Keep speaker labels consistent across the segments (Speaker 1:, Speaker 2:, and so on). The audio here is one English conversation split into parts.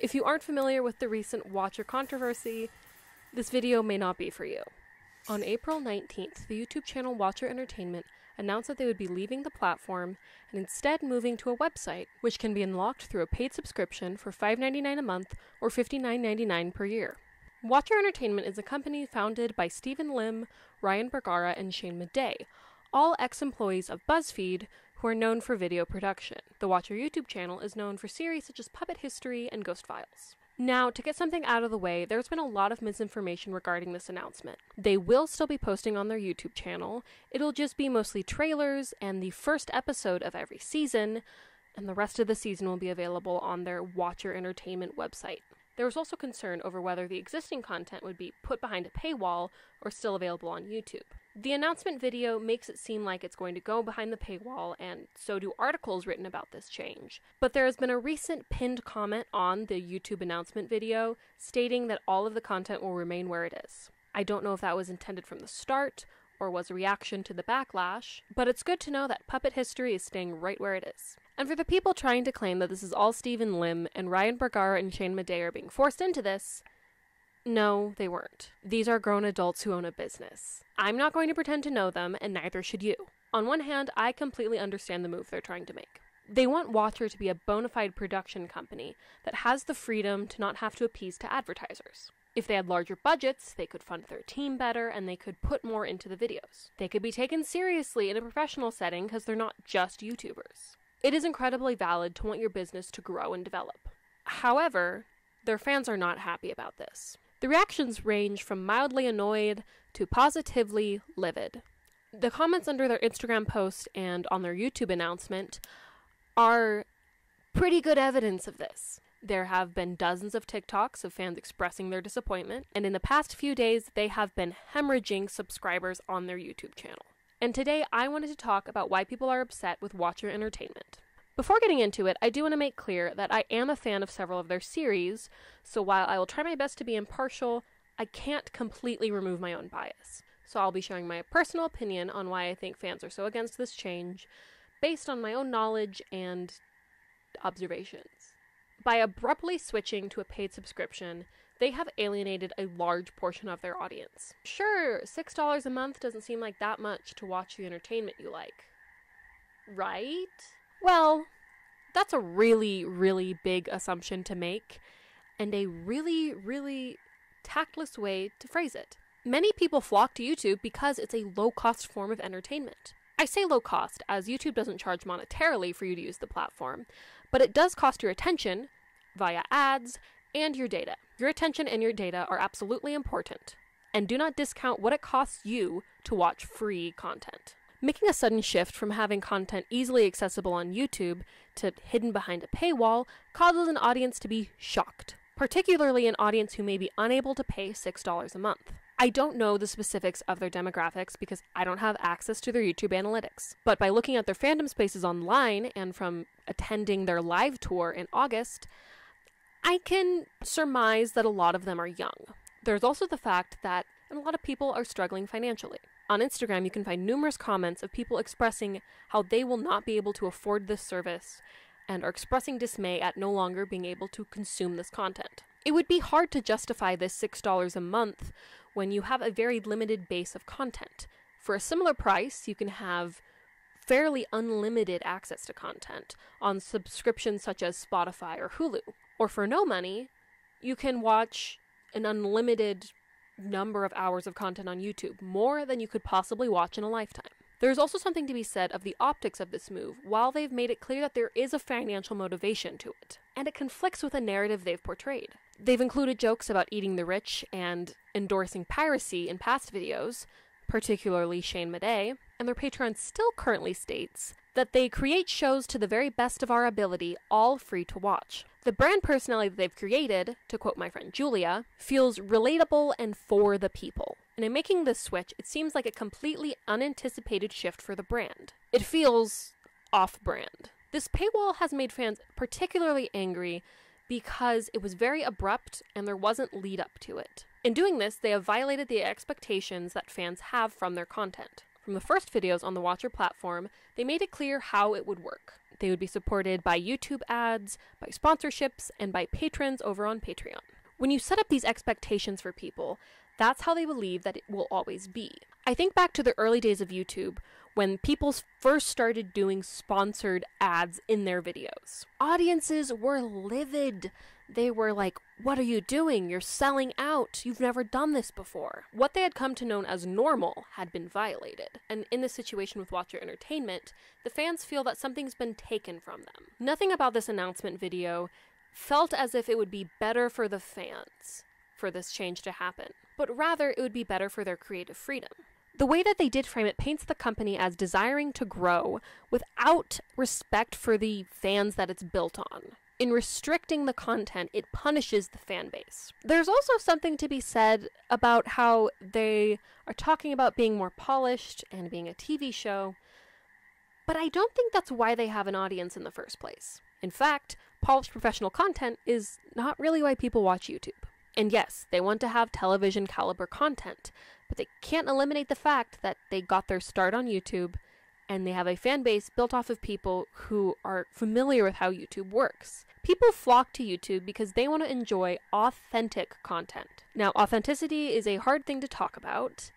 Speaker 1: If you aren't familiar with the recent Watcher controversy, this video may not be for you. On April 19th, the YouTube channel Watcher Entertainment announced that they would be leaving the platform and instead moving to a website, which can be unlocked through a paid subscription for $5.99 a month or $59.99 per year. Watcher Entertainment is a company founded by Stephen Lim, Ryan Bergara, and Shane Madej, all ex-employees of BuzzFeed who are known for video production. The Watcher YouTube channel is known for series such as Puppet History and Ghost Files. Now, to get something out of the way, there's been a lot of misinformation regarding this announcement. They will still be posting on their YouTube channel. It'll just be mostly trailers and the first episode of every season, and the rest of the season will be available on their Watcher Entertainment website. There was also concern over whether the existing content would be put behind a paywall or still available on YouTube. The announcement video makes it seem like it's going to go behind the paywall, and so do articles written about this change. But there has been a recent pinned comment on the YouTube announcement video stating that all of the content will remain where it is. I don't know if that was intended from the start or was a reaction to the backlash, but it's good to know that Puppet History is staying right where it is. And for the people trying to claim that this is all Stephen Lim and Ryan Bergara and Shane Madej are being forced into this, no, they weren't. These are grown adults who own a business. I'm not going to pretend to know them, and neither should you. On one hand, I completely understand the move they're trying to make. They want Watcher to be a bona fide production company that has the freedom to not have to appease to advertisers. If they had larger budgets, they could fund their team better, and they could put more into the videos. They could be taken seriously in a professional setting because they're not just YouTubers. It is incredibly valid to want your business to grow and develop. However, their fans are not happy about this. The reactions range from mildly annoyed to positively livid. The comments under their Instagram post and on their YouTube announcement are pretty good evidence of this. There have been dozens of TikToks of fans expressing their disappointment, and in the past few days, they have been hemorrhaging subscribers on their YouTube channel. And today, I wanted to talk about why people are upset with Watcher Entertainment. Before getting into it, I do want to make clear that I am a fan of several of their series, so while I will try my best to be impartial, I can't completely remove my own bias. So I'll be sharing my personal opinion on why I think fans are so against this change, based on my own knowledge and observations. By abruptly switching to a paid subscription, they have alienated a large portion of their audience. Sure, $6 a month doesn't seem like that much to watch the entertainment you like, right? Well, that's a really, really big assumption to make, and a really, really tactless way to phrase it. Many people flock to YouTube because it's a low-cost form of entertainment. I say low cost, as YouTube doesn't charge monetarily for you to use the platform, but it does cost your attention via ads and your data. Your attention and your data are absolutely important, and do not discount what it costs you to watch free content. Making a sudden shift from having content easily accessible on YouTube to hidden behind a paywall causes an audience to be shocked, particularly an audience who may be unable to pay $6 a month. I don't know the specifics of their demographics because I don't have access to their YouTube analytics, but by looking at their fandom spaces online and from attending their live tour in August, I can surmise that a lot of them are young. There's also the fact that a lot of people are struggling financially. On Instagram, you can find numerous comments of people expressing how they will not be able to afford this service and are expressing dismay at no longer being able to consume this content. It would be hard to justify this $6 a month when you have a very limited base of content. For a similar price, you can have fairly unlimited access to content on subscriptions such as Spotify or Hulu. Or for no money, you can watch an unlimited number of hours of content on YouTube, more than you could possibly watch in a lifetime. There's also something to be said of the optics of this move, while they've made it clear that there is a financial motivation to it, and it conflicts with a narrative they've portrayed. They've included jokes about eating the rich and endorsing piracy in past videos, particularly Shane Madej, and their Patreon still currently states that they create shows to the very best of our ability, all free to watch. The brand personality that they've created, to quote my friend Julia, feels relatable and for the people. And in making this switch, it seems like a completely unanticipated shift for the brand. It feels off-brand. This paywall has made fans particularly angry because it was very abrupt and there wasn't lead up to it. In doing this, they have violated the expectations that fans have from their content. From the first videos on the Watcher platform, they made it clear how it would work. They would be supported by YouTube ads, by sponsorships, and by patrons over on Patreon. When you set up these expectations for people, that's how they believe that it will always be. I think back to the early days of YouTube when people first started doing sponsored ads in their videos. Audiences were livid. They were like, "What are you doing? You're selling out. You've never done this before." What they had come to know as normal had been violated. And in this situation with Watcher Entertainment, the fans feel that something's been taken from them. Nothing about this announcement video felt as if it would be better for the fans for this change to happen, but rather it would be better for their creative freedom. The way that they did frame it paints the company as desiring to grow without respect for the fans that it's built on. In restricting the content, it punishes the fan base. There's also something to be said about how they are talking about being more polished and being a TV show, but I don't think that's why they have an audience in the first place. In fact, polished professional content is not really why people watch YouTube. And yes, they want to have television caliber content, but they can't eliminate the fact that they got their start on YouTube and they have a fan base built off of people who are familiar with how YouTube works. People flock to YouTube because they want to enjoy authentic content. Now, authenticity is a hard thing to talk about,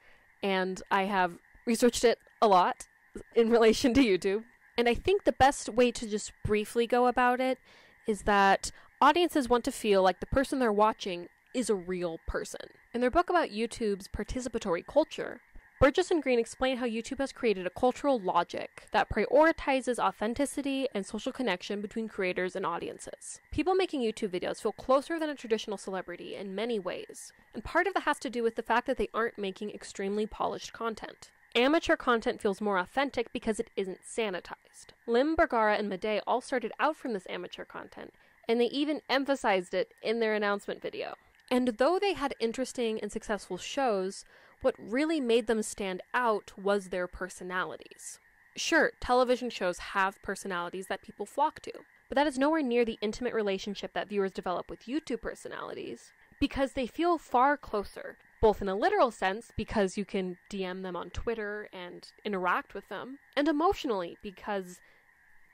Speaker 1: and I have researched it a lot in relation to YouTube. And I think the best way to just briefly go about it is that audiences want to feel like the person they're watching is a real person. In their book about YouTube's participatory culture, Burgess and Green explain how YouTube has created a cultural logic that prioritizes authenticity and social connection between creators and audiences. People making YouTube videos feel closer than a traditional celebrity in many ways, and part of that has to do with the fact that they aren't making extremely polished content. Amateur content feels more authentic because it isn't sanitized. Lim, Bergara, and Madej all started out from this amateur content, and they even emphasized it in their announcement video. And though they had interesting and successful shows, what really made them stand out was their personalities. Sure, television shows have personalities that people flock to, but that is nowhere near the intimate relationship that viewers develop with YouTube personalities, because they feel far closer, both in a literal sense, because you can DM them on Twitter and interact with them, and emotionally, because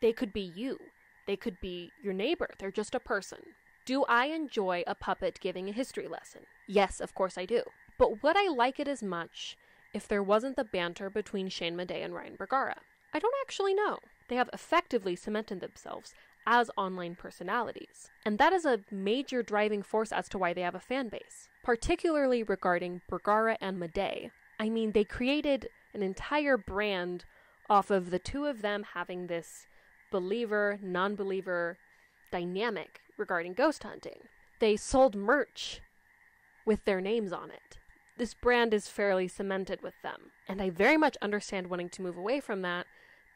Speaker 1: they could be you. They could be your neighbor. They're just a person. Do I enjoy a puppet giving a history lesson? Yes, of course I do. But would I like it as much if there wasn't the banter between Shane Madej and Ryan Bergara? I don't actually know. They have effectively cemented themselves as online personalities, and that is a major driving force as to why they have a fan base. Particularly regarding Bergara and Madej. I mean, they created an entire brand off of the two of them having this believer, non-believer dynamic regarding ghost hunting. They sold merch with their names on it. This brand is fairly cemented with them, and I very much understand wanting to move away from that,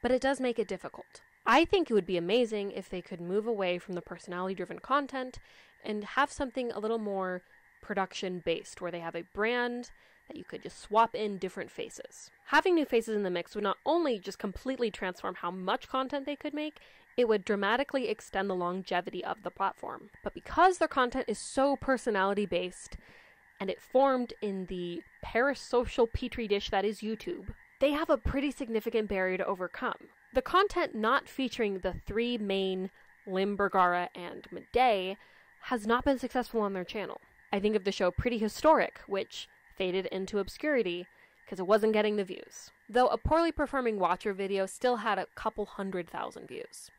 Speaker 1: but it does make it difficult. I think it would be amazing if they could move away from the personality-driven content and have something a little more production-based, where they have a brand that you could just swap in different faces. Having new faces in the mix would not only just completely transform how much content they could make, it would dramatically extend the longevity of the platform. But because their content is so personality-based, and it formed in the parasocial petri dish that is YouTube, they have a pretty significant barrier to overcome. The content not featuring the three main, Lim, Bergara, and Madej, has not been successful on their channel. I think of the show Pretty Historic, which faded into obscurity because it wasn't getting the views. Though a poorly performing Watcher video still had a couple 100,000 views.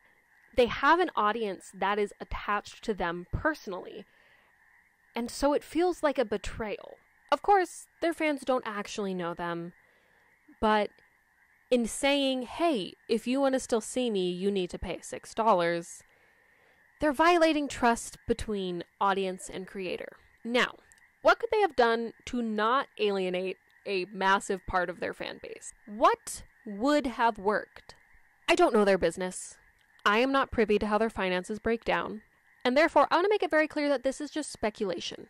Speaker 1: They have an audience that is attached to them personally, and so it feels like a betrayal. Of course, their fans don't actually know them, but in saying, hey, if you want to still see me, you need to pay $6, they're violating trust between audience and creator. Now, what could they have done to not alienate a massive part of their fan base? What would have worked? I don't know their business. I am not privy to how their finances break down, and therefore I want to make it very clear that this is just speculation.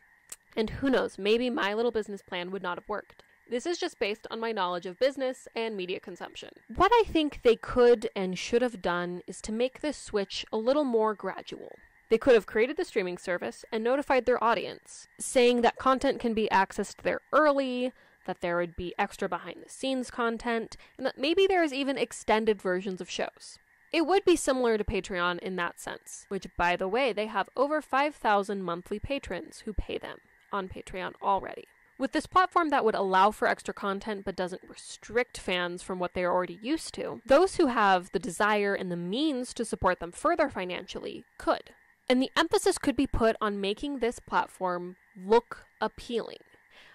Speaker 1: And who knows, maybe my little business plan would not have worked. This is just based on my knowledge of business and media consumption. What I think they could and should have done is to make this switch a little more gradual. They could have created the streaming service and notified their audience, saying that content can be accessed there early, that there would be extra behind-the-scenes content, and that maybe there is even extended versions of shows. It would be similar to Patreon in that sense, which, by the way, they have over 5,000 monthly patrons who pay them on Patreon already. With this platform that would allow for extra content but doesn't restrict fans from what they are already used to, those who have the desire and the means to support them further financially could. And the emphasis could be put on making this platform look appealing.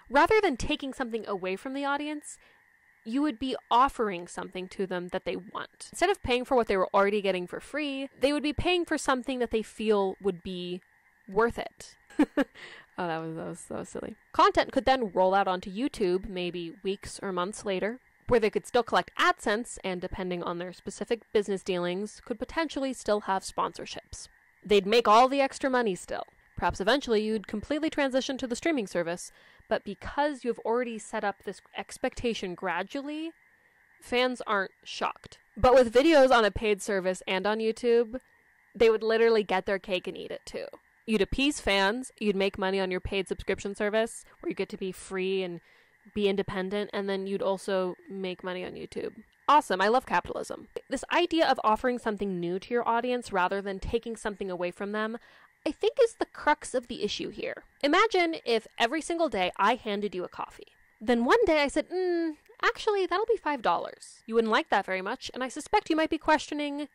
Speaker 1: Rather than taking something away from the audience, you would be offering something to them that they want. Instead of paying for what they were already getting for free, they would be paying for something that they feel would be worth it. Oh, that was silly. Content could then roll out onto YouTube, maybe weeks or months later, where they could still collect AdSense and, depending on their specific business dealings, could potentially still have sponsorships. They'd make all the extra money still. Perhaps eventually you'd completely transition to the streaming service, but because you've already set up this expectation gradually, fans aren't shocked. But with videos on a paid service and on YouTube, they would literally get their cake and eat it too. You'd appease fans, you'd make money on your paid subscription service, where you get to be free and be independent, and then you'd also make money on YouTube. Awesome, I love capitalism. This idea of offering something new to your audience rather than taking something away from them, I think is the crux of the issue here. Imagine if every single day I handed you a coffee. Then one day I said, actually, that'll be $5. You wouldn't like that very much, and I suspect you might be questioning,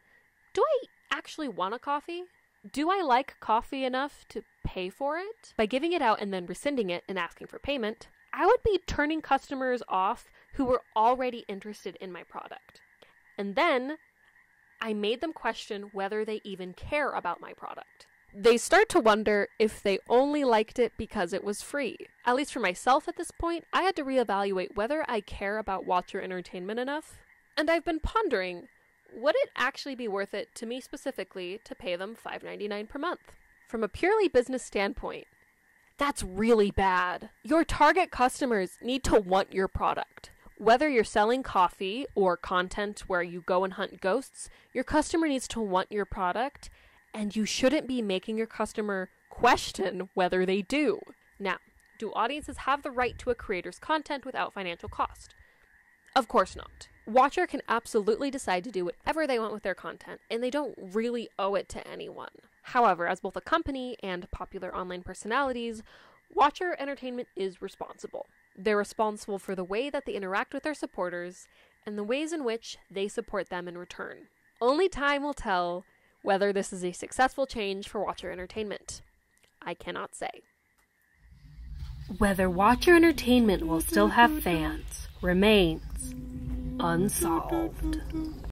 Speaker 1: do I actually want a coffee? Do I like coffee enough to pay for it? By giving it out and then rescinding it and asking for payment, I would be turning customers off who were already interested in my product. And then I made them question whether they even care about my product. They start to wonder if they only liked it because it was free. At least for myself at this point, I had to reevaluate whether I care about watcher entertainment enough. And I've been pondering, would it actually be worth it to me specifically to pay them $5.99 per month? From a purely business standpoint, that's really bad. Your target customers need to want your product. Whether you're selling coffee or content where you go and hunt ghosts, your customer needs to want your product, and you shouldn't be making your customer question whether they do. Now, do audiences have the right to a creator's content without financial cost? Of course not. Watcher can absolutely decide to do whatever they want with their content, and they don't really owe it to anyone. However, as both a company and popular online personalities, Watcher Entertainment is responsible. They're responsible for the way that they interact with their supporters and the ways in which they support them in return. Only time will tell whether this is a successful change for Watcher Entertainment. I cannot say. Whether Watcher Entertainment will still have fans remains unsolved.